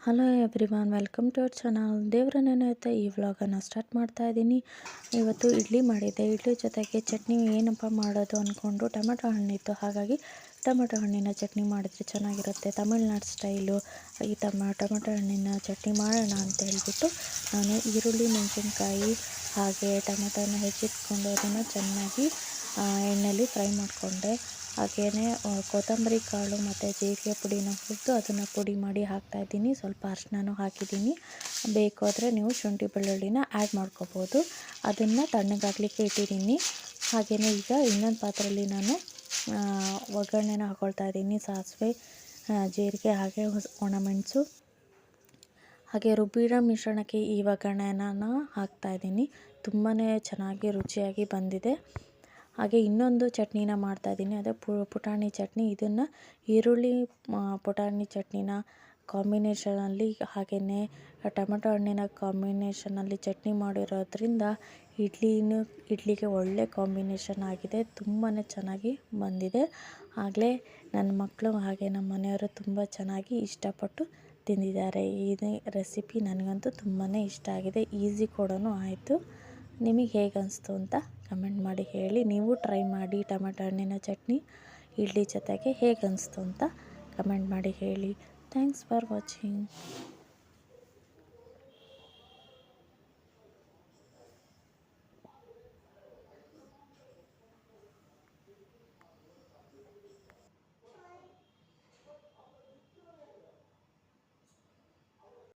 Hello everyone, welcome to our channel. ದೇವರ ನೆನೆಯುತ್ತಾ ಈ ವ್ಲಾಗನ್ನು ಸ್ಟಾರ್ಟ್ ಮಾಡ್ತಾ ಇದ್ದೀನಿ. ಇವತ್ತು ಇಡ್ಲಿ ಮಾಡಿದ್ದೆ. ಇಡ್ಲಿ ಜೊತೆಗೆ ಚಟ್ನಿ ಏನಪ್ಪ ಮಾಡೋದು ಅಂದ್ಕೊಂಡು ಟೊಮೆಟೊ ಹಣ್ಣಿತ್ತು, ಹಾಗಾಗಿ ಟೊಮೆಟೊ ಹಣ್ಣಿನ ಚಟ್ನಿ ಮಾಡಿದ್ರೆ ಚೆನ್ನಾಗಿರುತ್ತೆ, ತಮಿಳ್ನಾಡು ಸ್ಟೈಲು. ಈ ಟೊಮೆಟೊ ಹಣ್ಣಿನ ಚಟ್ನಿ ಮಾಡೋಣ ಅಂತ ಹೇಳ್ಬಿಟ್ಟು ನಾನು ಈರುಳ್ಳಿ, ಮೆಣಸಿನ್ಕಾಯಿ ಹಾಗೆ ಟೊಮೆಟೊನ ಹೆಚ್ಚಿಟ್ಕೊಂಡು ಅದನ್ನು ಚೆನ್ನಾಗಿ ಎಣ್ಣೆಯಲ್ಲಿ ಫ್ರೈ ಮಾಡಿಕೊಂಡೆ. ಹಾಗೆಯೇ ಕೊತ್ತಂಬರಿ ಕಾಳು ಮತ್ತು ಜೀರಿಗೆ ಪುಡಿನ ಹುರಿದು ಅದನ್ನು ಪುಡಿ ಮಾಡಿ ಹಾಕ್ತಾಯಿದ್ದೀನಿ. ಸ್ವಲ್ಪ ಅರಿಶಿನನೂ ಹಾಕಿದ್ದೀನಿ. ಬೇಕಾದರೆ ನೀವು ಶುಂಠಿ ಬೆಳ್ಳುಳ್ಳಿನ ಆ್ಯಡ್ ಮಾಡ್ಕೋಬೋದು. ಅದನ್ನು ತಣ್ಣಗಾಗಲಿಕ್ಕೆ ಇಟ್ಟಿದ್ದೀನಿ. ಹಾಗೆಯೇ ಈಗ ಇನ್ನೊಂದು ಪಾತ್ರೆಯಲ್ಲಿ ನಾನು ಒಗ್ಗರಣೆನ ಹಾಕ್ಕೊಳ್ತಾ ಇದ್ದೀನಿ. ಸಾಸಿವೆ, ಜೀರಿಗೆ ಹಾಗೆ ಒಣಮೆಣಸು ಹಾಗೆ ರುಬ್ಬಿರೋ ಮಿಶ್ರಣಕ್ಕೆ ಈ ಒಗ್ಗರಣೆನ ಹಾಕ್ತಾಯಿದ್ದೀನಿ. ತುಂಬಾ ಚೆನ್ನಾಗಿ ರುಚಿಯಾಗಿ ಬಂದಿದೆ. ಹಾಗೆ ಇನ್ನೊಂದು ಚಟ್ನಿನ ಮಾಡ್ತಾಯಿದ್ದೀನಿ, ಅದೇ ಪುಟಾಣಿ ಚಟ್ನಿ. ಇದನ್ನು ಈರುಳ್ಳಿ ಪುಟಾಣಿ ಚಟ್ನಿನ ಕಾಂಬಿನೇಷನಲ್ಲಿ ಹಾಗೆಯೇ ಟೊಮೆಟೊ ಹಣ್ಣಿನ ಕಾಂಬಿನೇಷನಲ್ಲಿ ಚಟ್ನಿ ಮಾಡಿರೋದ್ರಿಂದ ಇಡ್ಲಿಗೆ ಒಳ್ಳೆ ಕಾಂಬಿನೇಷನ್ ಆಗಿದೆ. ತುಂಬಾ ಚೆನ್ನಾಗಿ ಬಂದಿದೆ. ಆಗಲೇ ನನ್ನ ಮಕ್ಕಳು ಹಾಗೆ ನಮ್ಮ ಮನೆಯವರು ತುಂಬ ಚೆನ್ನಾಗಿ ಇಷ್ಟಪಟ್ಟು ತಿಂದಿದ್ದಾರೆ. ಈ ರೆಸಿಪಿ ನನಗಂತೂ ತುಂಬಾ ಇಷ್ಟ ಆಗಿದೆ. ಈಸಿ ಕೂಡ ಆಯಿತು. ನಿಮಗೆ ಹೇಗೆ ಅನಿಸ್ತು ಅಂತ ಕಮೆಂಟ್ ಮಾಡಿ ಹೇಳಿ. ನೀವು ಟ್ರೈ ಮಾಡಿ ಟೊಮೆಟೊ ಹಣ್ಣಿನ ಚಟ್ನಿ ಇಡ್ಲಿ ಜೊತೆಗೆ ಹೇಗೆ ಅನಿಸ್ತು ಅಂತ ಕಮೆಂಟ್ ಮಾಡಿ ಹೇಳಿ. Thanks for watching.